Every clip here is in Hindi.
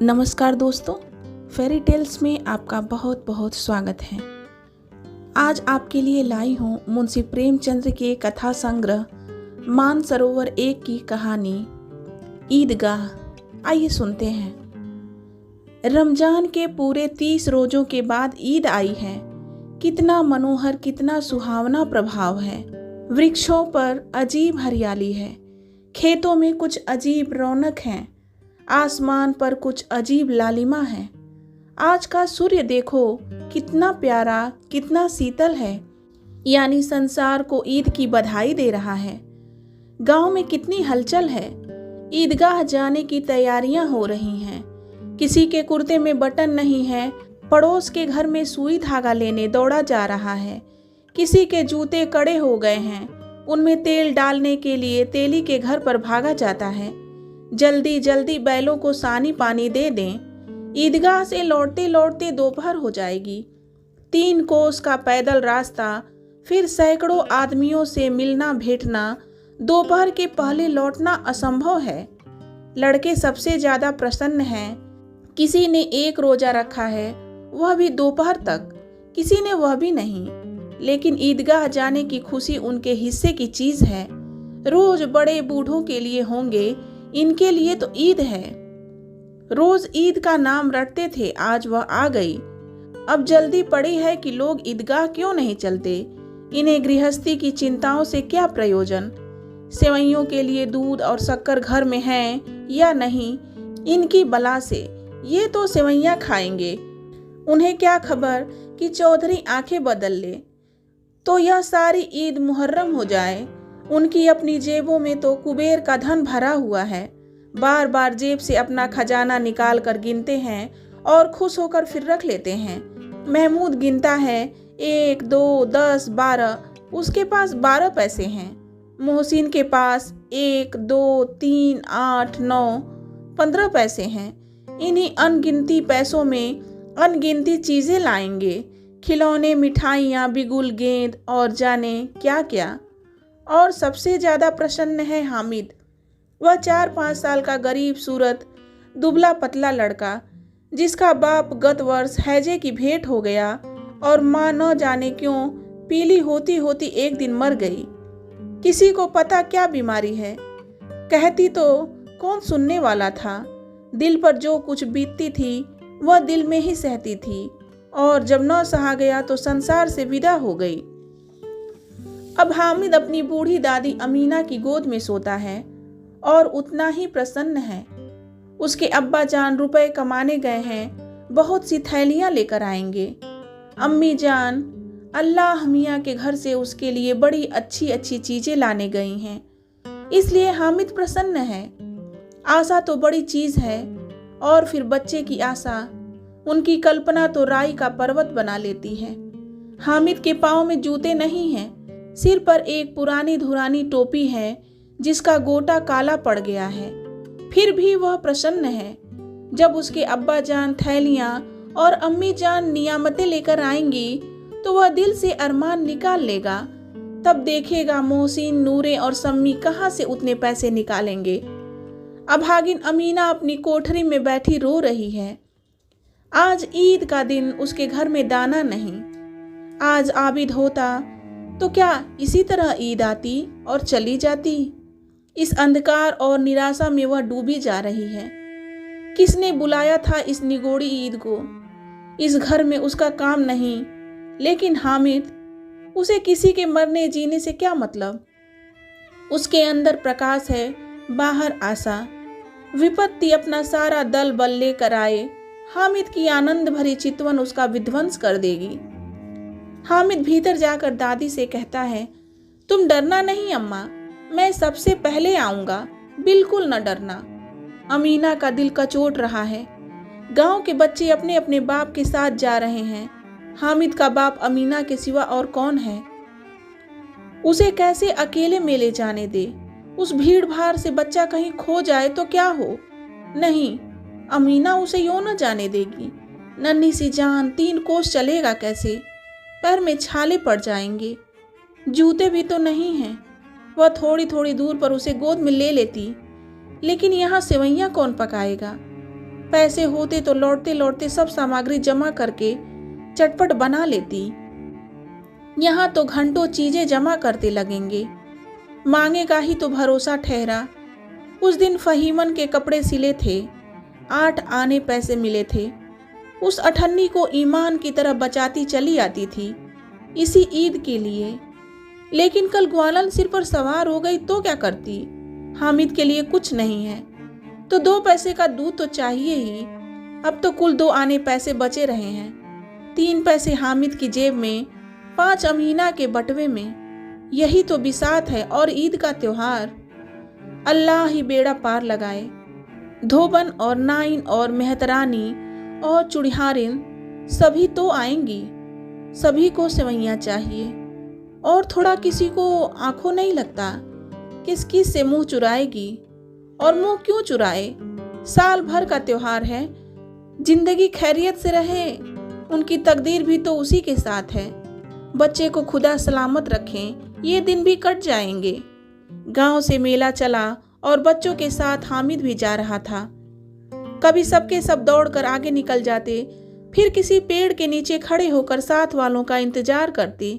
नमस्कार दोस्तों, फेरी टेल्स में आपका बहुत बहुत स्वागत है। आज आपके लिए लाई हूँ मुंशी प्रेमचंद्र के कथा संग्रह मानसरोवर 1 की कहानी ईदगाह। आइए सुनते हैं। रमजान के पूरे 30 रोजों के बाद ईद आई है। कितना मनोहर, कितना सुहावना प्रभाव है। वृक्षों पर अजीब हरियाली है, खेतों में कुछ अजीब रौनक है, आसमान पर कुछ अजीब लालिमा है। आज का सूर्य देखो कितना प्यारा, कितना शीतल है, यानी संसार को ईद की बधाई दे रहा है। गांव में कितनी हलचल है। ईदगाह जाने की तैयारियां हो रही हैं। किसी के कुर्ते में बटन नहीं है, पड़ोस के घर में सुई धागा लेने दौड़ा जा रहा है। किसी के जूते कड़े हो गए हैं, उनमें तेल डालने के लिए तेली के घर पर भागा जाता है। जल्दी जल्दी बैलों को सानी पानी दे दें। ईदगाह से लौटते लौटते दोपहर हो जाएगी। 3 कोस का पैदल रास्ता, फिर सैकड़ों आदमियों से मिलना भेंटना, दोपहर के पहले लौटना असंभव है। लड़के सबसे ज्यादा प्रसन्न हैं। किसी ने 1 रोजा रखा है, वह भी दोपहर तक, किसी ने वह भी नहीं। लेकिन ईदगाह जाने की खुशी उनके हिस्से की चीज है। रोज बड़े बूढ़ों के लिए होंगे, इनके लिए तो ईद है। रोज ईद का नाम रटते थे, आज वह आ गई। अब जल्दी पड़ी है कि लोग ईदगाह क्यों नहीं चलते। इन्हें गृहस्थी की चिंताओं से क्या प्रयोजन। सेवइयों के लिए दूध और शक्कर घर में है या नहीं, इनकी बला से। ये तो सेवइयां खाएंगे, उन्हें क्या खबर कि चौधरी आंखें बदल ले तो यह सारी ईद मुहर्रम हो जाए। उनकी अपनी जेबों में तो कुबेर का धन भरा हुआ है। बार बार जेब से अपना खजाना निकाल कर गिनते हैं और खुश होकर फिर रख लेते हैं। महमूद गिनता है 1, 2, 10, 12। उसके पास 12 पैसे हैं। मोहसिन के पास 1, 2, 3, 8, 9, 15 पैसे हैं। इन्हीं अनगिनती पैसों में अनगिनती चीजें लाएंगे, खिलौने, मिठाइयाँ, बिगुल, गेंद और जाने क्या क्या। और सबसे ज्यादा प्रसन्न है हामिद। वह 4-5 साल का गरीब सूरत, दुबला पतला लड़का, जिसका बाप गत वर्ष हैजे की भेंट हो गया और माँ न जाने क्यों पीली होती होती एक दिन मर गई। किसी को पता क्या बीमारी है, कहती तो कौन सुनने वाला था। दिल पर जो कुछ बीतती थी वह दिल में ही सहती थी, और जब न सहा गया तो संसार से विदा हो गई। अब हामिद अपनी बूढ़ी दादी अमीना की गोद में सोता है और उतना ही प्रसन्न है। उसके अब्बा जान रुपए कमाने गए हैं, बहुत सी थैलियां लेकर आएंगे। अम्मी जान अल्लाह मियाँ के घर से उसके लिए बड़ी अच्छी अच्छी चीजें लाने गई हैं, इसलिए हामिद प्रसन्न है। आशा तो बड़ी चीज है, और फिर बच्चे की आशा, उनकी कल्पना तो राई का पर्वत बना लेती है। हामिद के पाँव में जूते नहीं हैं, सिर पर एक पुरानी धुरानी टोपी है जिसका गोटा काला पड़ गया है। फिर भी वह प्रसन्न है। जब उसके अब्बा जान थैलियां और अम्मी जान नियामतें लेकर आएंगी तो वह दिल से अरमान निकाल लेगा। तब देखेगा मोहसिन, नूरे और सम्मी कहाँ से उतने पैसे निकालेंगे। अभागिन अमीना अपनी कोठरी में बैठी रो रही है। आज ईद का दिन, उसके घर में दाना नहीं। आज आबिद होता तो क्या इसी तरह ईद आती और चली जाती। इस अंधकार और निराशा में वह डूबी जा रही है। किसने बुलाया था इस निगोड़ी ईद को। इस घर में उसका काम नहीं, लेकिन हामिद, उसे किसी के मरने जीने से क्या मतलब। उसके अंदर प्रकाश है, बाहर आशा। विपत्ति अपना सारा दल बल लेकर आए, हामिद की आनंद भरी चितवन उसका विध्वंस कर देगी। हामिद भीतर जाकर दादी से कहता है, तुम डरना नहीं अम्मा, मैं सबसे पहले आऊंगा, बिल्कुल न डरना। अमीना का दिल कचोट रहा है। गांव के बच्चे अपने अपने बाप के साथ जा रहे हैं। हामिद का बाप अमीना के सिवा और कौन है। उसे कैसे अकेले में ले जाने दे। उस भीड़ भाड़ से बच्चा कहीं खो जाए तो क्या हो। नहीं, अमीना उसे यूं न जाने देगी। नन्ही सी जान, 3 कोस चलेगा कैसे। पैर में छाले पड़ जाएंगे, जूते भी तो नहीं हैं। वह थोड़ी थोड़ी दूर पर उसे गोद में ले लेती, लेकिन यहाँ सेवइयां कौन पकाएगा। पैसे होते तो लौटते लौटते सब सामग्री जमा करके चटपट बना लेती। यहाँ तो घंटों चीजें जमा करते लगेंगे। मांगेगा ही तो भरोसा ठहरा। उस दिन फहीमन के कपड़े सिले थे, 8 आने पैसे मिले थे। उस अठन्नी को ईमान की तरह बचाती चली आती थी इसी ईद के लिए। लेकिन कल ग्वालन सिर पर सवार हो गई तो क्या करती? हामिद के लिए कुछ नहीं है तो 2 पैसे का दूध तो चाहिए ही। अब तो कुल 2 आने पैसे बचे रहे हैं। 3 पैसे हामिद की जेब में, 5 अमीना के बटवे में। यही तो बिसात है और ईद का त्योहार। अल्लाह ही बेड़ा पार लगाए। धोबन और नाइन और मेहतरानी और चुड़िहारिन सभी तो आएंगी। सभी को सेवैयाँ चाहिए। और थोड़ा किसी को आंखों नहीं लगता किस किस से मुंह चुराएगी। और मुंह क्यों चुराए? साल भर का त्योहार है। जिंदगी खैरियत से रहे, उनकी तकदीर भी तो उसी के साथ है। बच्चे को खुदा सलामत रखें, ये दिन भी कट जाएंगे। गांव से मेला चला और बच्चों के साथ हामिद भी जा रहा था। कभी सबके सब दौड़कर आगे निकल जाते, फिर किसी पेड़ के नीचे खड़े होकर साथ वालों का इंतजार करती।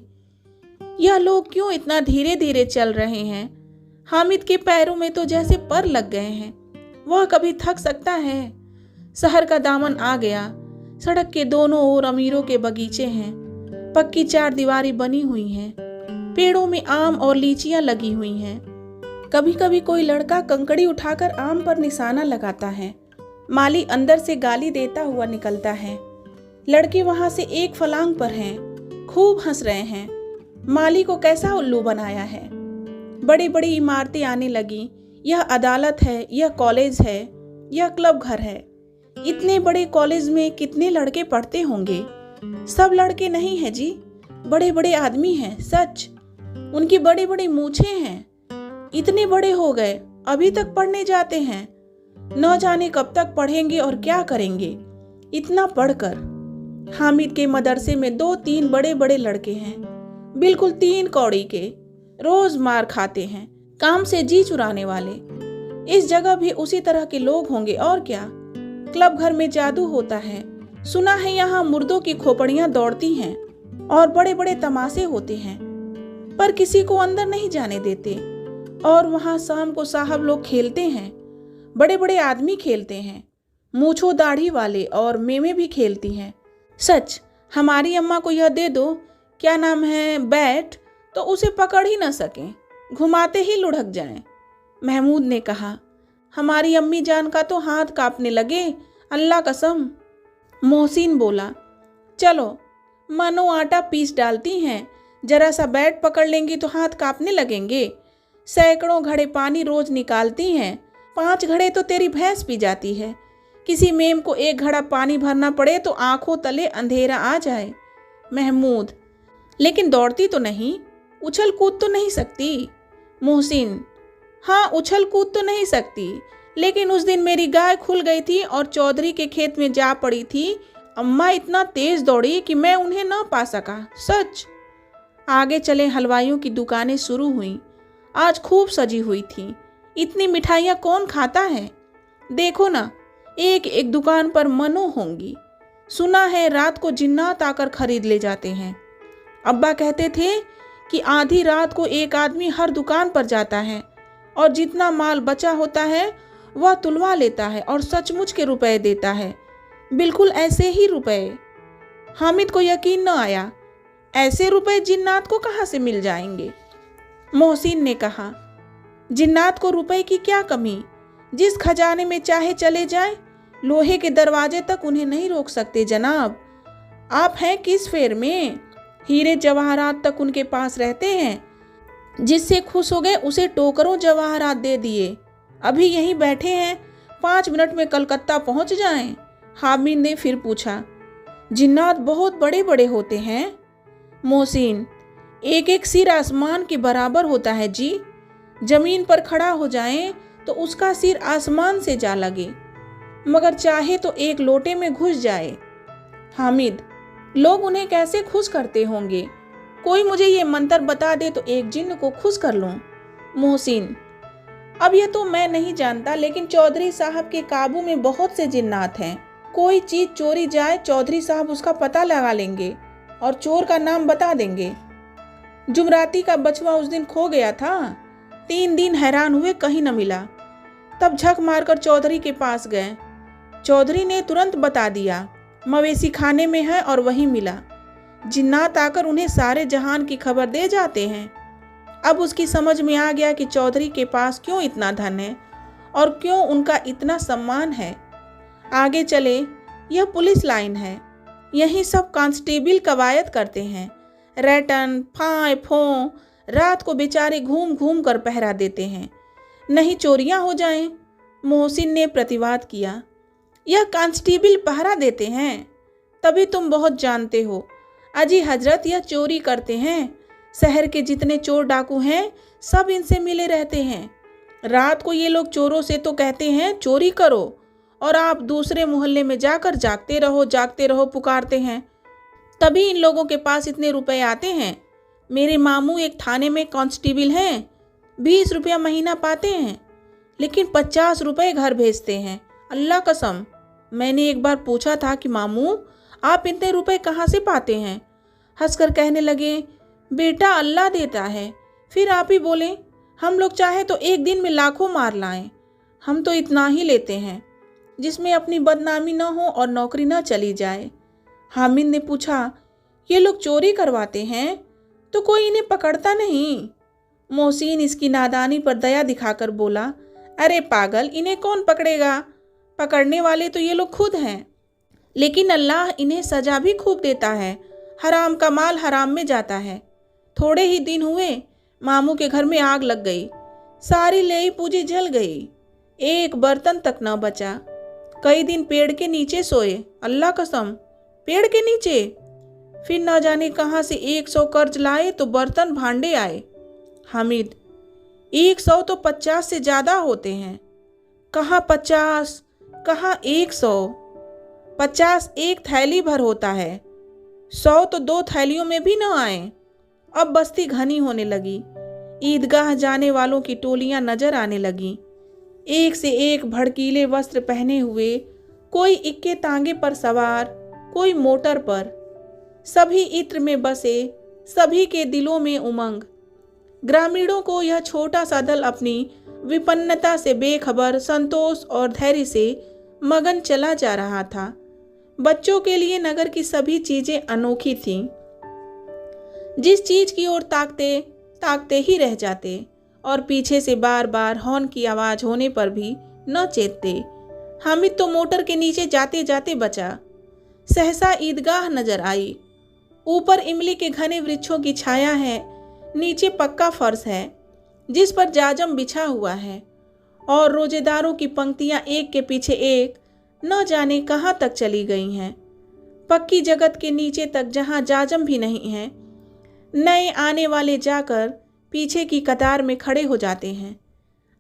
यह लोग क्यों इतना धीरे धीरे चल रहे हैं? हामिद के पैरों में तो जैसे पर लग गए हैं। वह कभी थक सकता है? शहर का दामन आ गया। सड़क के दोनों ओर अमीरों के बगीचे हैं। पक्की 4 दीवारी बनी हुई हैं। पेड़ों में आम और लीचियां लगी हुई हैं। कभी कभी कोई लड़का कंकड़ी उठाकर आम पर निशाना लगाता है। माली अंदर से गाली देता हुआ निकलता है। लड़के वहां से एक फलांग पर हैं, खूब हंस रहे हैं। माली को कैसा उल्लू बनाया है। बड़ी बड़ी इमारतें आने लगी। यह अदालत है, यह कॉलेज है, यह क्लब घर है। इतने बड़े कॉलेज में कितने लड़के पढ़ते होंगे? सब लड़के नहीं हैं जी, बड़े बड़े आदमी हैं सच। उनकी बड़ी बड़ी मूछें हैं। इतने बड़े हो गए अभी तक पढ़ने जाते हैं। न जाने कब तक पढ़ेंगे और क्या करेंगे। इतना पढ़कर। हामिद के मदरसे में 2-3 बड़े बड़े लड़के हैं, बिल्कुल 3 कौड़ी के। रोज मार खाते हैं, काम से जी चुराने वाले। इस जगह भी उसी तरह के लोग होंगे और क्या। क्लब घर में जादू होता है। सुना है यहाँ मुर्दों की खोपड़ियां दौड़ती हैं और बड़े बड़े तमाशे होते हैं, पर किसी को अंदर नहीं जाने देते। और वहाँ शाम को साहब लोग खेलते हैं। बड़े बड़े आदमी खेलते हैं, मूछो दाढ़ी वाले, और मेमे भी खेलती हैं। सच, हमारी अम्मा को यह दे दो, क्या नाम है, बैट, तो उसे पकड़ ही न सकें, घुमाते ही लुढ़क जाएं। महमूद ने कहा। हमारी अम्मी जान का तो हाथ कांपने लगे, अल्लाह कसम। मोहसिन बोला, चलो मानो आटा पीस डालती हैं, जरा सा बैट पकड़ लेंगी तो हाथ कांपने लगेंगे। सैकड़ों घड़े पानी रोज निकालती हैं, 5 घड़े तो तेरी भैंस पी जाती है। किसी मेम को 1 घड़ा पानी भरना पड़े तो आंखों तले अंधेरा आ जाए। महमूद, लेकिन दौड़ती तो नहीं, उछल कूद तो नहीं सकती। मोहसिन, हाँ उछल कूद तो नहीं सकती, लेकिन उस दिन मेरी गाय खुल गई थी और चौधरी के खेत में जा पड़ी थी। अम्मा इतना तेज दौड़ी कि मैं उन्हें ना पा सका, सच। आगे चले हलवाइयों की दुकानें शुरू हुई। आज खूब सजी हुई थी। इतनी मिठाइयाँ कौन खाता है? देखो ना, एक एक दुकान पर मनो होंगी। सुना है रात को जिन्नात आकर खरीद ले जाते हैं। अब्बा कहते थे कि आधी रात को एक आदमी हर दुकान पर जाता है और जितना माल बचा होता है वह तुलवा लेता है और सचमुच के रुपए देता है। बिल्कुल ऐसे ही रुपए। हामिद को यकीन न आया। ऐसे रुपए जिन्नात को कहाँ से मिल जाएंगे? मोहसिन ने कहा, जिन्नात को रुपए की क्या कमी? जिस खजाने में चाहे चले जाएं, लोहे के दरवाजे तक उन्हें नहीं रोक सकते जनाब। आप हैं किस फेर में? हीरे जवाहरात तक उनके पास रहते हैं। जिससे खुश हो गए उसे टोकरों जवाहरात दे दिए। अभी यहीं बैठे हैं, 5 मिनट में कलकत्ता पहुंच जाएं। हामिद ने फिर पूछा, जिन्नात बहुत बड़े बड़े होते हैं? मोहसिन, एक एक सिर आसमान के बराबर होता है जी। जमीन पर खड़ा हो जाएं तो उसका सिर आसमान से जा लगे, मगर चाहे तो एक लोटे में घुस जाए। हामिद, लोग उन्हें कैसे खुश करते होंगे? कोई मुझे ये मंत्र बता दे तो एक जिन्न को खुश कर लूं। मोहसिन, अब ये तो मैं नहीं जानता, लेकिन चौधरी साहब के काबू में बहुत से जिन्नात हैं। कोई चीज चोरी जाए, चौधरी साहब उसका पता लगा लेंगे और चोर का नाम बता देंगे। जुमराती का बछवा उस दिन खो गया था। 3 दिन हैरान हुए, कहीं न मिला। तब झक मारकर चौधरी के पास गए। चौधरी ने तुरंत बता दिया, मवेशी खाने में है और वहीं मिला। जिन्नात आकर उन्हें सारे जहान की खबर दे जाते हैं। अब उसकी समझ में आ गया कि चौधरी के पास क्यों इतना धन है और क्यों उनका इतना सम्मान है। आगे चले, यह पुलिस लाइन है। यहीं सब कांस्टेबल कवायद करते हैं। रैटन, फाय, फों रात को बेचारे घूम घूम कर पहरा देते हैं, नहीं चोरियां हो जाएं। मोहसिन ने प्रतिवाद किया, यह कांस्टेबल पहरा देते हैं, तभी तुम बहुत जानते हो। अजी हजरत, यह चोरी करते हैं। शहर के जितने चोर डाकू हैं सब इनसे मिले रहते हैं। रात को ये लोग चोरों से तो कहते हैं चोरी करो, और आप दूसरे मोहल्ले में जाकर जागते रहो पुकारते हैं। तभी इन लोगों के पास इतने रुपए आते हैं। मेरे मामू एक थाने में कांस्टेबल हैं, 20 रुपया महीना पाते हैं, लेकिन 50 रुपए घर भेजते हैं। अल्लाह कसम, मैंने एक बार पूछा था कि मामू आप इतने रुपए कहाँ से पाते हैं? हंसकर कहने लगे, बेटा अल्लाह देता है। फिर आप ही बोले, हम लोग चाहे तो एक दिन में लाखों मार लाएं, हम तो इतना ही लेते हैं जिसमें अपनी बदनामी न हो और नौकरी न चली जाए। हामिद ने पूछा, ये लोग चोरी करवाते हैं तो कोई इन्हें पकड़ता नहीं? मोहसिन इसकी नादानी पर दया दिखाकर बोला, अरे पागल, इन्हें कौन पकड़ेगा? पकड़ने वाले तो ये लोग खुद हैं, लेकिन अल्लाह इन्हें सजा भी खूब देता है। हराम का माल हराम में जाता है। थोड़े ही दिन हुए, मामू के घर में आग लग गई। सारी लेई पूजी जल गई, एक बर्तन तक न बचा। कई दिन पेड़ के नीचे सोए, अल्लाह कसम, पेड़ के नीचे। फिर न जाने कहाँ से 100 कर्ज लाए तो बर्तन भांडे आए। हामिद, 100 तो 50 से ज्यादा होते हैं। कहाँ 50, कहाँ 100। 50 एक थैली भर होता है, 100 तो 2 थैलियों में भी न आए। अब बस्ती घनी होने लगी। ईदगाह जाने वालों की टोलियां नजर आने लगी, एक से एक भड़कीले वस्त्र पहने हुए, कोई इक्के तांगे पर सवार, कोई मोटर पर। सभी इत्र में बसे, सभी के दिलों में उमंग। ग्रामीणों को यह छोटा सा दल अपनी विपन्नता से बेखबर, संतोष और धैर्य से मगन चला जा रहा था। बच्चों के लिए नगर की सभी चीजें अनोखी थीं। जिस चीज की ओर ताकते ताकते ही रह जाते, और पीछे से बार बार हॉर्न की आवाज होने पर भी न चेतते। हामिद तो मोटर के नीचे जाते जाते बचा। सहसा ईदगाह नजर आई। ऊपर इमली के घने वृक्षों की छाया है, नीचे पक्का फर्श है जिस पर जाजम बिछा हुआ है, और रोजेदारों की पंक्तियां एक के पीछे एक न जाने कहाँ तक चली गई हैं। पक्की जगत के नीचे तक जहाँ जाजम भी नहीं है, नए आने वाले जाकर पीछे की कतार में खड़े हो जाते हैं।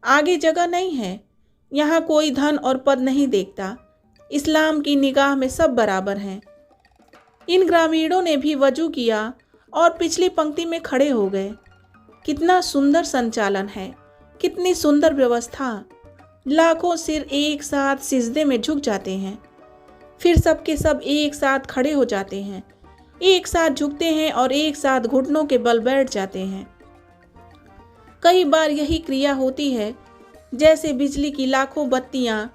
आगे जगह नहीं है। यहाँ कोई धन और पद नहीं देखता। इस्लाम की निगाह में सब बराबर हैं। इन ग्रामीणों ने भी वजू किया और पिछली पंक्ति में खड़े हो गए। कितना सुंदर संचालन है, कितनी सुंदर व्यवस्था। लाखों सिर एक साथ सिजदे में झुक जाते हैं, फिर सबके सब एक साथ खड़े हो जाते हैं, एक साथ झुकते हैं और एक साथ घुटनों के बल बैठ जाते हैं। कई बार यही क्रिया होती है जैसे बिजली की लाखों बत्तियां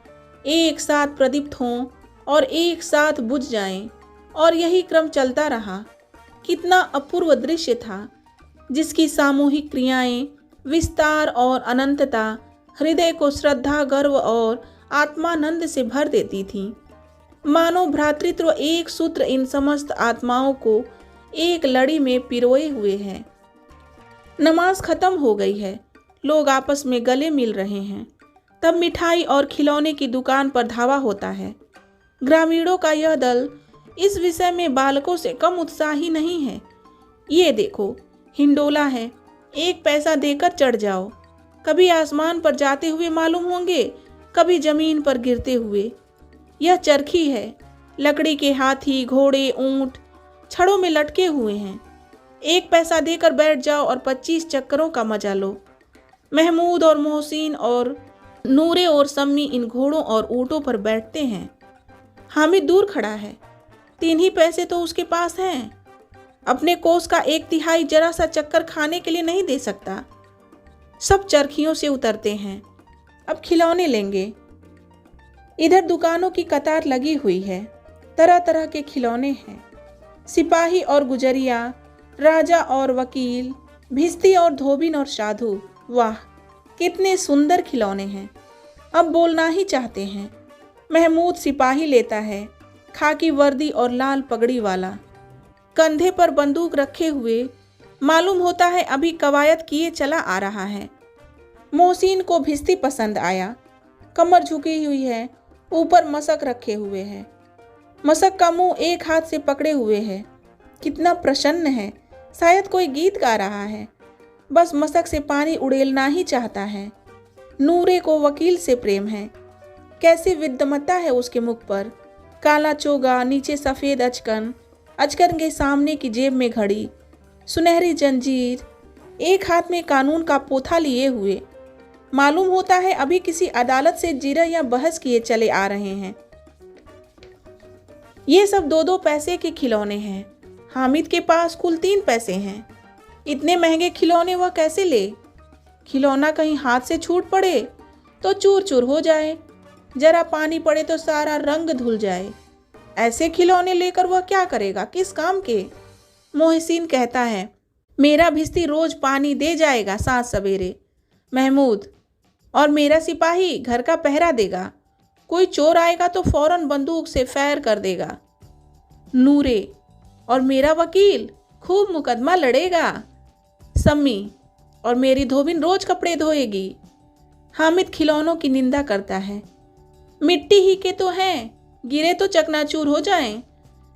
एक साथ प्रदीप्त हों और एक साथ बुझ जाएं, और यही क्रम चलता रहा। कितना अपूर्व दृश्य था, जिसकी सामूहिक क्रियाएं, विस्तार और अनंतता हृदय को श्रद्धा, गर्व और आत्मानंद से भर देती थी। मानो भ्रातृत्व एक सूत्र इन समस्त आत्माओं को एक लड़ी में पिरोए हुए है। नमाज खत्म हो गई है, लोग आपस में गले मिल रहे हैं। तब मिठाई और खिलौने की दुकान पर धावा होता है। ग्रामीणों का यह दल इस विषय में बालकों से कम उत्साही नहीं है। ये देखो, हिंडोला है, 1 पैसा देकर चढ़ जाओ। कभी आसमान पर जाते हुए मालूम होंगे, कभी जमीन पर गिरते हुए। यह चरखी है, लकड़ी के हाथी, घोड़े, ऊंट छड़ों में लटके हुए हैं। 1 पैसा देकर बैठ जाओ और 25 चक्करों का मजा लो। महमूद और मोहसिन और नूरे और सम्मी इन घोड़ों और ऊँटों पर बैठते हैं। हामिद दूर खड़ा है। 3 ही पैसे तो उसके पास हैं। अपने कोस का 1/3 जरा सा चक्कर खाने के लिए नहीं दे सकता। सब चरखियों से उतरते हैं। अब खिलौने लेंगे। इधर दुकानों की कतार लगी हुई है। तरह तरह के खिलौने हैं। सिपाही और गुजरिया, राजा और वकील, भिस्ती और धोबिन और साधु। वाह, कितने सुंदर खिलौने हैं। अब बोलना ही चाहते हैं। महमूद सिपाही लेता है, खाकी वर्दी और लाल पगड़ी वाला, कंधे पर बंदूक रखे हुए। मालूम होता है अभी कवायद किए चला आ रहा है। मोहसिन को भिस्ती पसंद आया। कमर झुकी हुई है, ऊपर मशक रखे हुए है। मशक का मुंह एक हाथ से पकड़े हुए है। कितना प्रसन्न है, शायद कोई गीत गा रहा है। बस मशक से पानी उड़ेलना ही चाहता है। नूरे को वकील से प्रेम है। कैसी विद्यमता है उसके मुख पर। काला चोगा, नीचे सफ़ेद अचकन, अचकन के सामने की जेब में घड़ी, सुनहरी जंजीर, एक हाथ में कानून का पोथा लिए हुए। मालूम होता है अभी किसी अदालत से जिरह या बहस किए चले आ रहे हैं। ये सब 2-2 पैसे के खिलौने हैं। हामिद के पास कुल 3 पैसे हैं। इतने महंगे खिलौने वह कैसे ले। खिलौना कहीं हाथ से छूट पड़े तो चूर चूर हो जाए, जरा पानी पड़े तो सारा रंग धुल जाए। ऐसे खिलौने लेकर वह क्या करेगा, किस काम के। मोहसिन कहता है, मेरा भिस्ती रोज पानी दे जाएगा साँझ सवेरे। महमूद, और मेरा सिपाही घर का पहरा देगा। कोई चोर आएगा तो फौरन बंदूक से फायर कर देगा। नूरे, और मेरा वकील खूब मुकदमा लड़ेगा। सम्मी, और मेरी धोबिन रोज कपड़े धोएगी। हामिद खिलौनों की निंदा करता है। मिट्टी ही के तो हैं, गिरे तो चकनाचूर हो जाएं।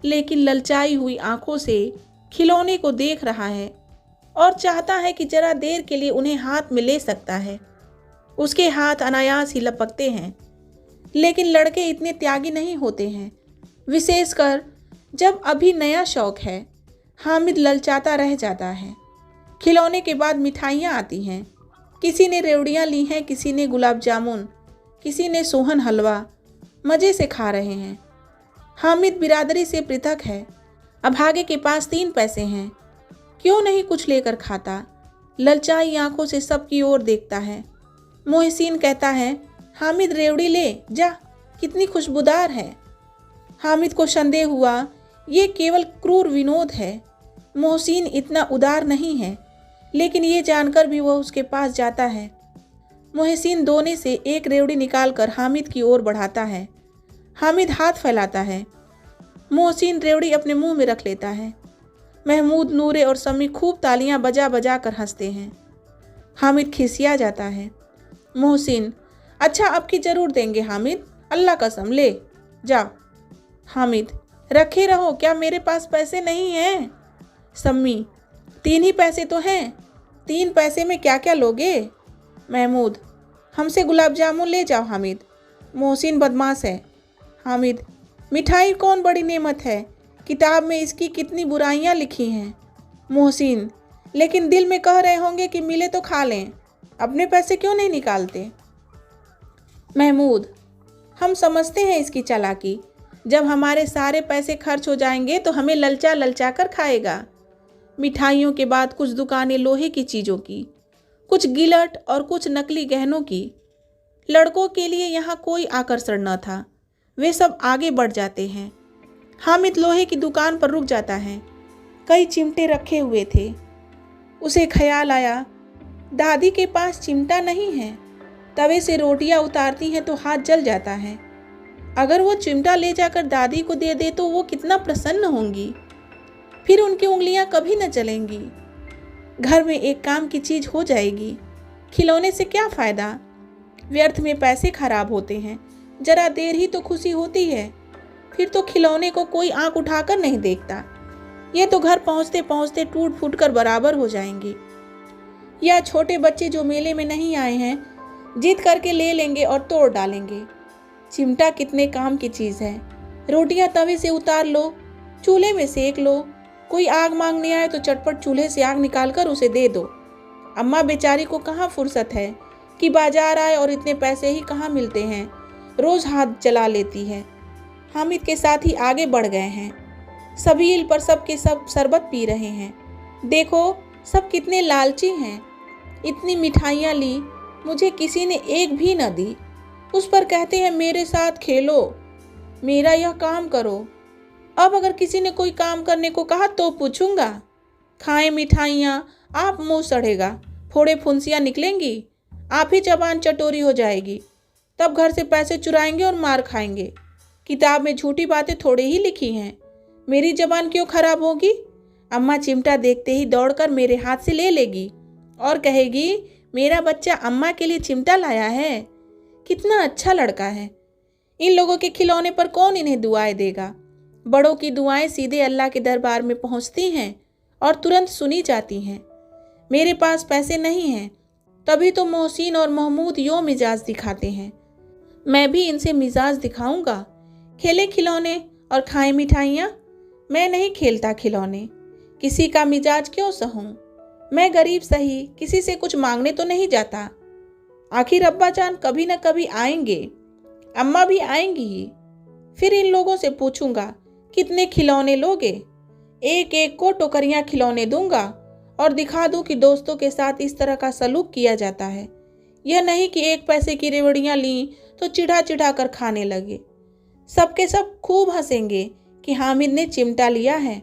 लेकिन ललचाई हुई आंखों से खिलौने को देख रहा है और चाहता है कि जरा देर के लिए उन्हें हाथ में ले सकता है। उसके हाथ अनायास ही लपकते हैं। लेकिन लड़के इतने त्यागी नहीं होते हैं, विशेषकर जब अभी नया शौक है। हामिद ललचाता रह जाता है। खिलौने के बाद मिठाइयाँ आती हैं। किसी ने रेवड़ियाँ ली हैं, किसी ने गुलाब जामुन, किसी ने सोहन हलवा। मज़े से खा रहे हैं। हामिद बिरादरी से पृथक है। अभागे के पास 3 पैसे हैं। क्यों नहीं कुछ लेकर खाता। ललचाई आंखों से सबकी ओर देखता है। मोहसिन कहता है, हामिद रेवड़ी ले जा, कितनी खुशबूदार है। हामिद को संदेह हुआ ये केवल क्रूर विनोद है। मोहसिन इतना उदार नहीं है, लेकिन ये जानकर भी वह उसके पास जाता है। मोहसिन दोने से एक रेवड़ी निकालकर हामिद की ओर बढ़ाता है। हामिद हाथ फैलाता है। मोहसिन रेवड़ी अपने मुंह में रख लेता है। महमूद, नूरे और सम्मी खूब तालियां बजा बजा कर हंसते हैं। हामिद खिसिया जाता है। मोहसिन, अच्छा अब की जरूर देंगे हामिद, अल्लाह कसम ले जा। हामिद, रखे रहो, क्या मेरे पास पैसे नहीं हैं। सम्मी, 3 ही पैसे तो हैं। 3 पैसे में क्या क्या लोगे। महमूद, हमसे गुलाब जामुन ले जाओ हामिद। मोहसिन बदमाश है। हामिद, मिठाई कौन बड़ी नेमत है, किताब में इसकी कितनी बुराइयां लिखी हैं। मोहसिन, लेकिन दिल में कह रहे होंगे कि मिले तो खा लें, अपने पैसे क्यों नहीं निकालते। महमूद, हम समझते हैं इसकी चालाकी। जब हमारे सारे पैसे खर्च हो जाएंगे तो हमें ललचा ललचा कर खाएगा। मिठाइयों के बाद कुछ दुकानें लोहे की चीज़ों की, कुछ गिलट और कुछ नकली गहनों की। लड़कों के लिए यहाँ कोई आकर्षण न था। वे सब आगे बढ़ जाते हैं। हामिद लोहे की दुकान पर रुक जाता है। कई चिमटे रखे हुए थे। उसे ख्याल आया, दादी के पास चिमटा नहीं है। तवे से रोटियां उतारती हैं तो हाथ जल जाता है। अगर वो चिमटा ले जाकर दादी को दे दे तो वो कितना प्रसन्न होंगी। फिर उनकी उंगलियां कभी न चलेंगी। घर में एक काम की चीज़ हो जाएगी। खिलौने से क्या फ़ायदा, व्यर्थ में पैसे खराब होते हैं। जरा देर ही तो खुशी होती है, फिर तो खिलौने को कोई आंख उठाकर नहीं देखता। ये तो घर पहुंचते पहुंचते टूट फूट कर बराबर हो जाएंगे। या छोटे बच्चे जो मेले में नहीं आए हैं, जिद करके ले लेंगे और तोड़ डालेंगे। चिमटा कितने काम की चीज़ है। रोटियां तवे से उतार लो, चूल्हे में सेक लो। कोई आग मांगने आए तो चटपट चूल्हे से आग निकालकर उसे दे दो। अम्मा बेचारी को कहाँ फुर्सत है कि बाजार आए और इतने पैसे ही कहाँ मिलते हैं, रोज हाथ चला लेती है। हामिद के साथ ही आगे बढ़ गए हैं। सबील पर सब के सब शरबत पी रहे हैं। देखो सब कितने लालची हैं। इतनी मिठाइयाँ ली, मुझे किसी ने एक भी न दी। उस पर कहते हैं मेरे साथ खेलो, मेरा यह काम करो। अब अगर किसी ने कोई काम करने को कहा तो पूछूंगा। खाएं मिठाइयाँ, आप मुंह सड़ेगा, फोड़े फुंसियाँ निकलेंगी, आप ही जबान चटोरी हो जाएगी। तब घर से पैसे चुराएंगे और मार खाएंगे। किताब में झूठी बातें थोड़ी ही लिखी हैं, मेरी जबान क्यों खराब होगी। अम्मा चिमटा देखते ही दौड़कर मेरे हाथ से ले लेगी और कहेगी मेरा बच्चा अम्मा के लिए चिमटा लाया है, कितना अच्छा लड़का है। इन लोगों के खिलौने पर कौन इन्हें दुआएं देगा। बड़ों की दुआएं सीधे अल्लाह के दरबार में पहुंचती हैं और तुरंत सुनी जाती हैं। मेरे पास पैसे नहीं हैं, तभी तो मोहसिन और महमूद यूं मिजाज दिखाते हैं। मैं भी इनसे मिजाज दिखाऊंगा। खेले खिलौने और खाए मिठाइयाँ। मैं नहीं खेलता खिलौने, किसी का मिजाज क्यों सहूं। मैं गरीब सही, किसी से कुछ मांगने तो नहीं जाता। आखिर अब्बा जान कभी न कभी आएंगे, अम्मा भी आएंगी ही। फिर इन लोगों से पूछूंगा कितने खिलौने लोगे। एक एक को टोकरियां खिलौने दूंगा और दिखा दूं कि दोस्तों के साथ इस तरह का सलूक किया जाता है। यह नहीं कि एक पैसे की रेवड़ियां ली तो चिढ़ा चिढ़ा कर खाने लगे। सबके सब खूब हंसेंगे कि हामिद ने चिमटा लिया है।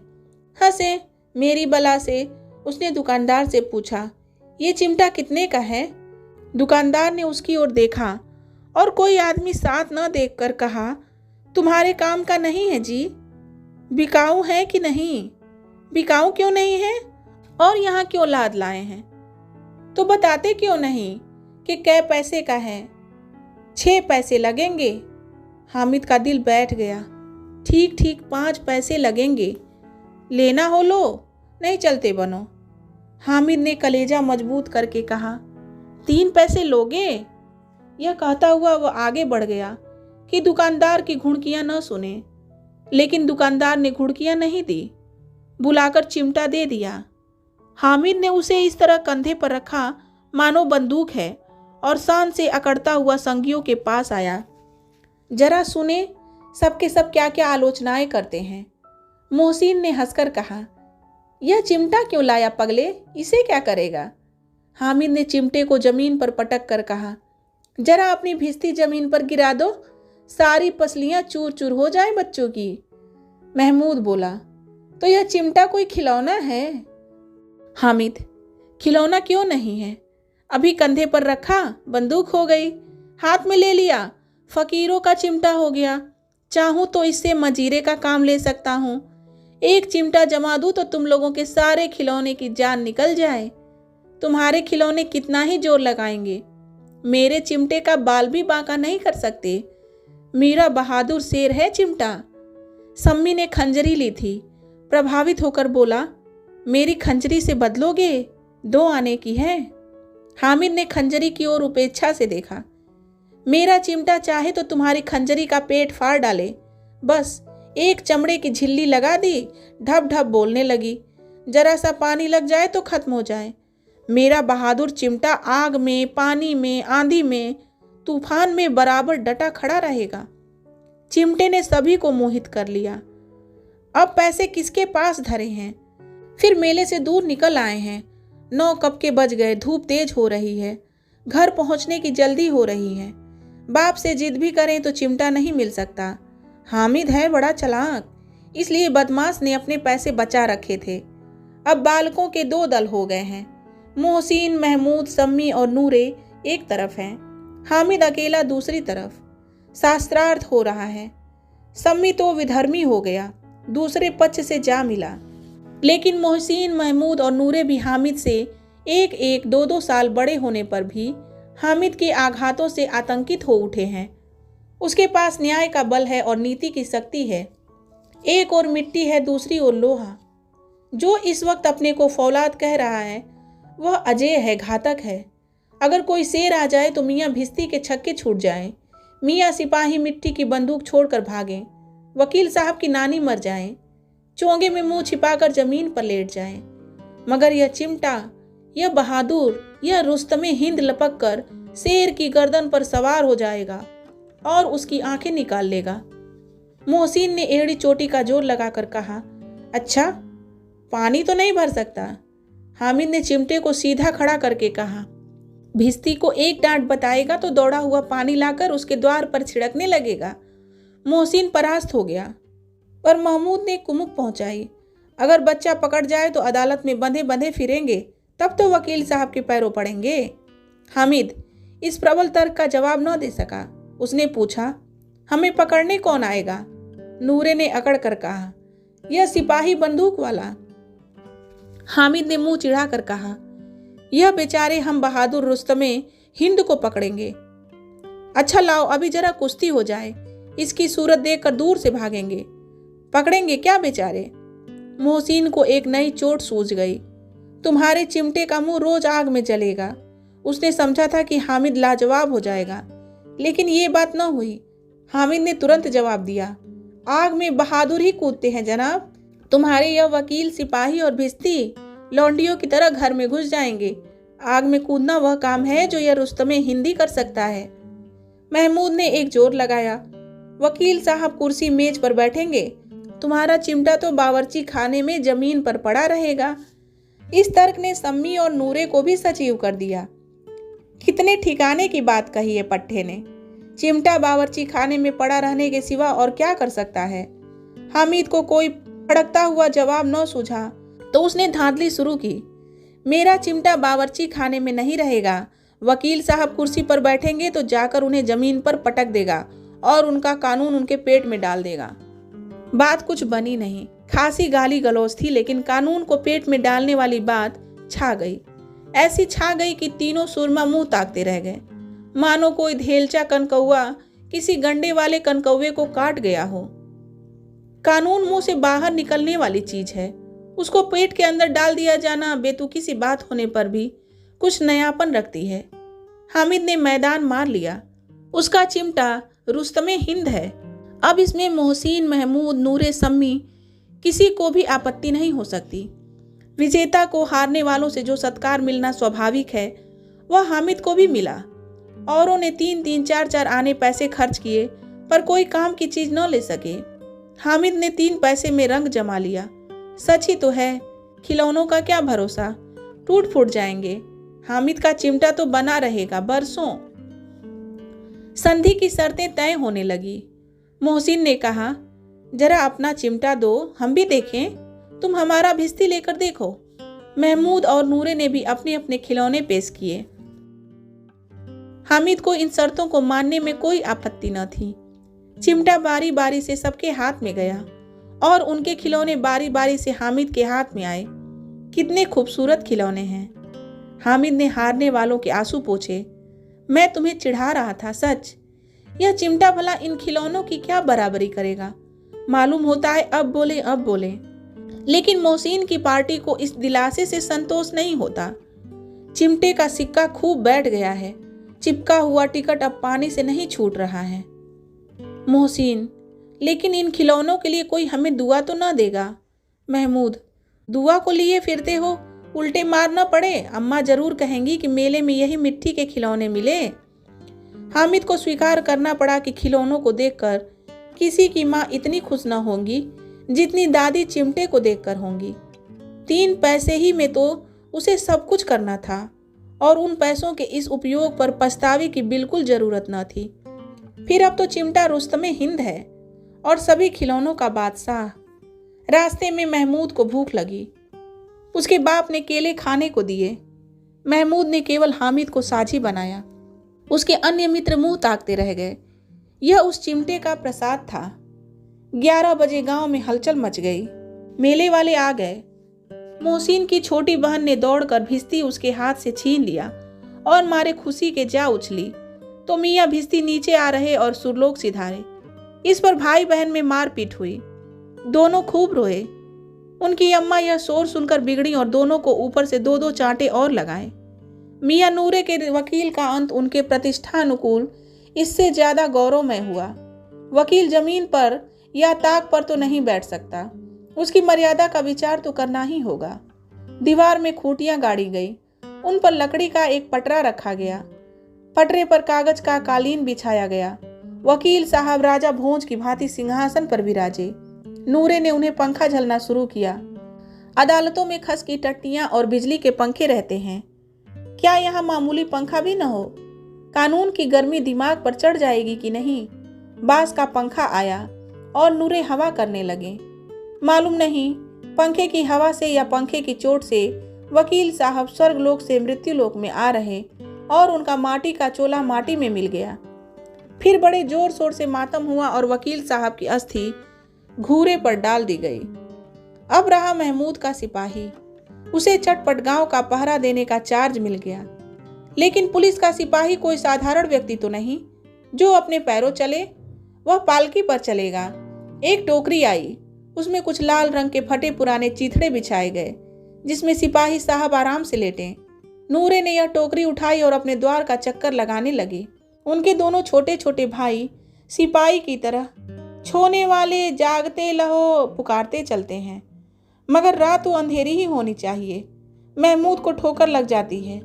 हंसे मेरी बला से। उसने दुकानदार से पूछा ये चिमटा कितने का है। दुकानदार ने उसकी ओर देखा और कोई आदमी साथ न देखकर कहा तुम्हारे काम का नहीं है जी, बिकाऊ है कि नहीं। बिकाऊ क्यों नहीं है और यहाँ क्यों लाद लाए हैं, तो बताते क्यों नहीं कि कै पैसे का है। 6 पैसे लगेंगे। हामिद का दिल बैठ गया। ठीक ठीक 5 पैसे लगेंगे, लेना हो लो, नहीं चलते बनो। हामिद ने कलेजा मजबूत करके कहा 3 पैसे लोगे। यह कहता हुआ वह आगे बढ़ गया कि दुकानदार की घुड़कियां न सुने। लेकिन दुकानदार ने घुड़कियां नहीं दी, बुलाकर चिमटा दे दिया। हामिद ने उसे इस तरह कंधे पर रखा मानो बंदूक है और शान से अकड़ता हुआ संगियों के पास आया। जरा सुने सबके सब क्या क्या आलोचनाएं करते हैं। मोहसिन ने हंसकर कहा यह चिमटा क्यों लाया पगले, इसे क्या करेगा। हामिद ने चिमटे को जमीन पर पटक कर कहा जरा अपनी भिस्ती जमीन पर गिरा दो, सारी पसलियां चूर चूर हो जाए बच्चों की। महमूद बोला तो यह चिमटा कोई खिलौना है। हामिद खिलौना क्यों नहीं है, अभी कंधे पर रखा बंदूक हो गई, हाथ में ले लिया फकीरों का चिमटा हो गया। चाहूं तो इससे मजीरे का काम ले सकता हूं। एक चिमटा जमा दूं तो तुम लोगों के सारे खिलौने की जान निकल जाए। तुम्हारे खिलौने कितना ही जोर लगाएंगे, मेरे चिमटे का बाल भी बांका नहीं कर सकते। मेरा बहादुर शेर है चिमटा। सम्मी ने खंजरी ली थी, प्रभावित होकर बोला मेरी खंजरी से बदलोगे, 2 आने की है। हामिद ने खंजरी की ओर उपेक्षा से देखा। मेरा चिमटा चाहे तो तुम्हारी खंजरी का पेट फाड़ डाले, बस एक चमड़े की झिल्ली लगा दी, ढप ढप बोलने लगी, जरा सा पानी लग जाए तो खत्म हो जाए। मेरा बहादुर चिमटा आग में, पानी में, आंधी में, तूफान में बराबर डटा खड़ा रहेगा। चिमटे ने सभी को मोहित कर लिया। अब पैसे किसके पास धरे हैं। फिर मेले से दूर निकल आए हैं। 9 कब के बज गए, धूप तेज हो रही है, घर पहुंचने की जल्दी हो रही है। बाप से जिद भी करें तो चिमटा नहीं मिल सकता। हामिद है बड़ा चालाक, इसलिए बदमाश ने अपने पैसे बचा रखे थे। अब बालकों के 2 दल हो गए हैं। मोहसिन, महमूद, सम्मी और नूरे एक तरफ हैं, हामिद अकेला दूसरी तरफ। शास्त्रार्थ हो रहा है। सम्मी तो विधर्मी हो गया, दूसरे पक्ष से जा मिला। लेकिन मोहसिन, महमूद और नूरे भी हामिद से 1-1, 2-2 साल बड़े होने पर भी हामिद के आघातों से आतंकित हो उठे हैं। उसके पास न्याय का बल है और नीति की शक्ति है। एक ओर मिट्टी है, दूसरी ओर लोहा। जो इस वक्त अपने को फौलाद कह रहा है वह अजेय है, घातक है। अगर कोई शेर आ जाए तो मियाँ भिस्ती के छक्के छूट जाएं, मियाँ सिपाही मिट्टी की बंदूक छोड़कर भागें, वकील साहब की नानी मर जाएं, चोंगे में मुंह छिपाकर जमीन पर लेट जाएं। मगर यह चिमटा, यह बहादुर, यह रुस्तमे हिंद लपक कर शेर की गर्दन पर सवार हो जाएगा और उसकी आंखें निकाल लेगा। मोहसिन ने एड़ी चोटी का जोर लगाकर कहा, अच्छा, पानी तो नहीं भर सकता। हामिद ने चिमटे को सीधा खड़ा करके कहा, भिश्ती को एक डांट बताएगा तो दौड़ा हुआ पानी लाकर उसके द्वार पर छिड़कने लगेगा। मोहसिन परास्त हो गया, पर महमूद ने कुमुक पहुंचाई, अगर बच्चा पकड़ जाए तो अदालत में बंधे बंधे फिरेंगे, तब तो वकील साहब के पैरों पड़ेंगे। हामिद इस प्रबल तर्क का जवाब न दे सका। उसने पूछा, हमें पकड़ने कौन आएगा? नूरे ने अकड़ कर कहा, यह सिपाही बंदूक वाला। हामिद ने मुंह चिढ़ा कर कहा, यह बेचारे हम बहादुर रुस्तमे हिंद को पकड़ेंगे। अच्छा लाओ, अभी जरा कुश्ती हो जाए, इसकी सूरत देखकर दूर से भागेंगे। पकड़ेंगे क्या बेचारे? मोहसिन को एक नई चोट सूझ गई। तुम्हारे चिमटे का मुंह रोज आग में जलेगा। उसने समझा था कि हामिद लाजवाब हो जाएगा, लेकिन ये बात न हुई। हामिद ने तुरंत जवाब दिया, आग में बहादुर ही कूदते हैं जनाब। तुम्हारे यह वकील, सिपाही और भिश्ती लौंडियों की तरह घर में घुस जाएंगे। आग में कूदना वह काम है जो यह रुस्तमे हिंदी कर सकता है। महमूद ने एक जोर लगाया, वकील साहब कुर्सी मेज पर बैठेंगे, तुम्हारा चिमटा तो बावर्ची खाने में जमीन पर पड़ा रहेगा। इस तर्क ने सम्मी और नूरे को भी सजीव कर दिया। कितने ठिकाने की बात कही है पट्टे ने। चिमटा बावर्ची खाने में पड़ा रहने के सिवा और क्या कर सकता है? हामिद को कोई भड़कता हुआ जवाब न सूझा तो उसने धांधली शुरू की, मेरा चिमटा बावर्ची खाने में नहीं रहेगा। वकील साहब कुर्सी पर बैठेंगे तो जाकर उन्हें जमीन पर पटक देगा और उनका कानून उनके पेट में डाल देगा। बात कुछ बनी नहीं, खासी गाली गलौज थी, लेकिन कानून को पेट में डालने वाली बात छा गई। ऐसी छा गई कि तीनों सुरमा मुंह ताकते रह गए, मानो कोई धेलचा कनकौआ किसी गंडे वाले कनकौवे को काट गया हो। कानून मुंह से बाहर निकलने वाली चीज है, उसको पेट के अंदर डाल दिया जाना बेतुकी सी बात होने पर भी कुछ नयापन रखती है। हामिद ने मैदान मार लिया, उसका चिमटा रुस्तमे हिंद है। अब इसमें मोहसिन, महमूद, नूरे, सम्मी किसी को भी आपत्ति नहीं हो सकती। विजेता को हारने वालों से जो सत्कार मिलना स्वाभाविक है, वह हामिद को भी मिला। औरों ने 3-3, 4-4 आने पैसे खर्च किए, पर कोई काम की चीज न ले सके। हामिद ने 3 पैसे में रंग जमा लिया। सच ही तो है, खिलौनों का क्या भरोसा, टूट फूट जाएंगे। हामिद का चिमटा तो बना रहेगा बरसों। संधि की शर्तें तय होने लगी। मोहसिन ने कहा, जरा अपना चिमटा दो, हम भी देखें। तुम हमारा भिश्ती लेकर देखो। महमूद और नूरे ने भी अपने अपने खिलौने पेश किए। हामिद को इन शर्तों को मानने में कोई आपत्ति न थी। चिमटा बारी बारी से सबके हाथ में गया और उनके खिलौने बारी बारी से हामिद के हाथ में आए। कितने खूबसूरत खिलौने हैं। हामिद ने हारने वालों के आंसू पोंछे। मैं तुम्हें चिढ़ा रहा था, सच। यह चिमटा भला इन खिलौनों की क्या बराबरी करेगा? मालूम होता है अब बोले। लेकिन मोहसिन की पार्टी को इस दिलासे से संतोष नहीं होता। चिमटे का सिक्का खूब बैठ गया है, चिपका हुआ टिकट अब पानी से नहीं छूट रहा है। मोहसिन, लेकिन इन खिलौनों के लिए कोई हमें दुआ तो ना देगा? महमूद, दुआ को लिए फिरते हो, उल्टे मार न पड़े। अम्मा जरूर कहेंगी कि मेले में यही मिट्टी के खिलौने मिले। हामिद को स्वीकार करना पड़ा कि खिलौनों को देखकर किसी की माँ इतनी खुश न होंगी जितनी दादी चिमटे को देखकर होंगी। 3 पैसे ही में तो उसे सब कुछ करना था और उन पैसों के इस उपयोग पर पछतावे की बिल्कुल जरूरत न थी। फिर अब तो चिमटा रुस्तमे हिंद है और सभी खिलौनों का बादशाह। रास्ते में महमूद को भूख लगी। उसके बाप ने केले खाने को दिए। महमूद ने केवल हामिद को साझी बनाया। उसके अन्य मित्र मुंह ताकते रह गए। यह उस चिमटे का प्रसाद था। 11 बजे गांव में हलचल मच गई। मेले वाले आ गए। मोहसिन की छोटी बहन ने दौड़कर भिश्ती उसके हाथ से छीन लिया और मारे खुशी के जा उछली तो मियाँ भिश्ती नीचे आ रहे और सुरलोक सिधारे। इस पर भाई बहन में मारपीट हुई। दोनों खूब रोए। उनकी अम्मा यह शोर सुनकर बिगड़ी और दोनों को ऊपर से 2-2 चांटे और लगाए। मियाँ नूरे के वकील का अंत उनके प्रतिष्ठानुकूल इससे ज्यादा गौरवमय हुआ। वकील जमीन पर या ताक पर तो नहीं बैठ सकता, उसकी मर्यादा का विचार तो करना ही होगा। दीवार में खूंटियां गाड़ी गई उन पर लकड़ी का एक पटरा रखा गया। पटरे पर कागज का कालीन बिछाया गया। वकील साहब राजा भोज की भांति सिंहासन पर विराजे। नूरे ने उन्हें पंखा झलना शुरू किया। अदालतों में खस की टट्टियां और बिजली के पंखे रहते हैं, क्या यहाँ मामूली पंखा भी न हो? कानून की गर्मी दिमाग पर चढ़ जाएगी कि नहीं? बांस का पंखा आया और नूरे हवा करने लगे। मालूम नहीं पंखे की हवा से या पंखे की चोट से वकील साहब स्वर्गलोक से मृत्युलोक में आ रहे और उनका माटी का चोला माटी में मिल गया। फिर बड़े जोर शोर से मातम हुआ और वकील साहब की अस्थि घूरे पर डाल दी गई। अब रहा महमूद का सिपाही। उसे चटपट गांव का पहरा देने का चार्ज मिल गया। लेकिन पुलिस का सिपाही कोई साधारण व्यक्ति तो नहीं जो अपने पैरों चले। वह पालकी पर चलेगा। एक टोकरी आई, उसमें कुछ लाल रंग के फटे पुराने चीथड़े बिछाए गए जिसमें सिपाही साहब आराम से लेटे। नूरे ने यह टोकरी उठाई और अपने द्वार का चक्कर लगाने लगी। उनके दोनों छोटे छोटे भाई सिपाही की तरह छोने वाले जागते लहो पुकारते चलते हैं, मगर रात तो अंधेरी ही होनी चाहिए। महमूद को ठोकर लग जाती है।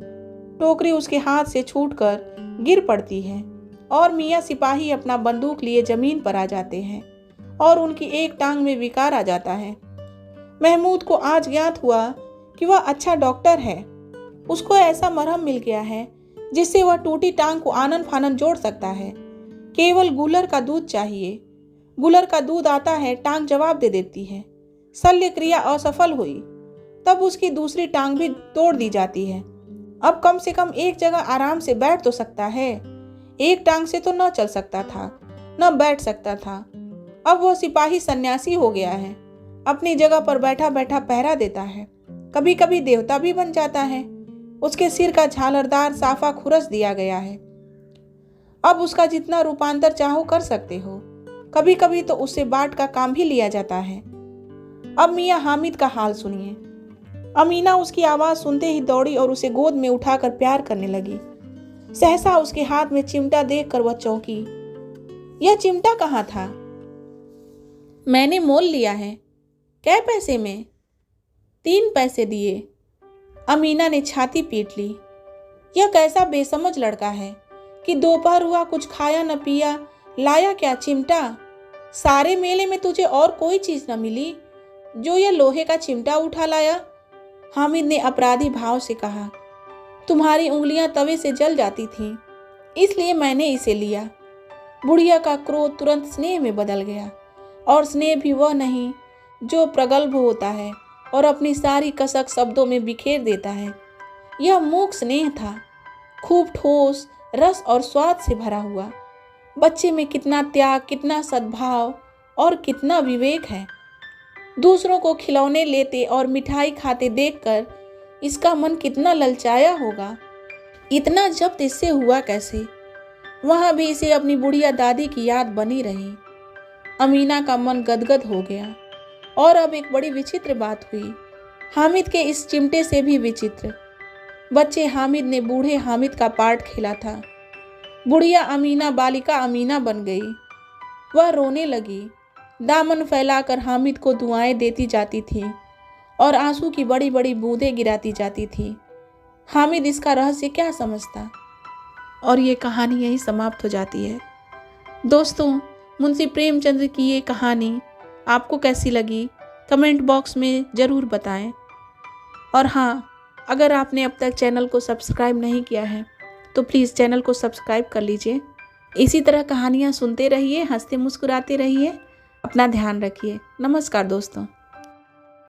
टोकरी उसके हाथ से छूटकर गिर पड़ती है और मियाँ सिपाही अपना बंदूक लिए जमीन पर आ जाते हैं और उनकी एक टांग में विकार आ जाता है। महमूद को आज ज्ञात हुआ कि वह अच्छा डॉक्टर है। उसको ऐसा मरहम मिल गया है जिससे वह टूटी टांग को आनन फानन जोड़ सकता है। केवल गूलर का दूध चाहिए। गूलर का दूध आता है, टांग जवाब दे देती है। शल्य क्रिया असफल हुई तब उसकी दूसरी टांग भी तोड़ दी जाती है। अब कम से कम एक जगह आराम से बैठ तो सकता है। एक टांग से तो न चल सकता था, न बैठ सकता था। अब वह सिपाही सन्यासी हो गया है। अपनी जगह पर बैठा बैठा पहरा देता है। कभी कभी देवता भी बन जाता है। उसके सिर का झालरदार साफा खुरस दिया गया है। अब उसका जितना रूपांतर चाहो कर सकते हो। कभी कभी तो उससे बाट का काम भी लिया जाता है। अब मियाँ हामिद का हाल सुनिए। अमीना उसकी आवाज सुनते ही दौड़ी और उसे गोद में उठाकर प्यार करने लगी। सहसा उसके हाथ में चिमटा देखकर वह चौंकी। यह चिमटा कहाँ था? मैंने मोल लिया है। कै पैसे में? 3 पैसे दिए। अमीना ने छाती पीट ली। यह कैसा बेसमझ लड़का है कि दोपहर हुआ कुछ खाया न पिया, लाया क्या चिमटा? सारे मेले में तुझे और कोई चीज न मिली जो यह लोहे का चिमटा उठा लाया? हामिद ने अपराधी भाव से कहा। तुम्हारी उंगलियां तवे से जल जाती थीं, इसलिए मैंने इसे लिया। बुढ़िया का क्रोध तुरंत स्नेह में बदल गया, और स्नेह भी वह नहीं जो प्रगल्भ होता है और अपनी सारी कसक शब्दों में बिखेर देता है। यह मूक स्नेह था, खूब ठोस, रस और स्वाद से भरा हुआ। बच्चे में कितना त्याग, कितना सद्भाव और कितना विवेक है। दूसरों को खिलौने लेते और मिठाई खाते देखकर इसका मन कितना ललचाया होगा। इतना जब्त इससे हुआ कैसे? वहां भी इसे अपनी बुढ़िया दादी की याद बनी रही। अमीना का मन गदगद हो गया। और अब एक बड़ी विचित्र बात हुई, हामिद के इस चिमटे से भी विचित्र। बच्चे हामिद ने बूढ़े हामिद का पार्ट खेला था। बुढ़िया अमीना बालिका अमीना बन गई। वह रोने लगी, दामन फैलाकर हामिद को दुआएं देती जाती थी और आंसू की बड़ी बड़ी बूंदें गिराती जाती थी। हामिद इसका रहस्य क्या समझता? और ये कहानी यहीं समाप्त हो जाती है। दोस्तों, मुंशी प्रेमचंद्र की ये कहानी आपको कैसी लगी कमेंट बॉक्स में ज़रूर बताएं। और हाँ, अगर आपने अब तक चैनल को सब्सक्राइब नहीं किया है तो प्लीज़ चैनल को सब्सक्राइब कर लीजिए। इसी तरह कहानियाँ सुनते रहिए, हंसते मुस्कुराते रहिए। अपना ध्यान रखिए। नमस्कार दोस्तों।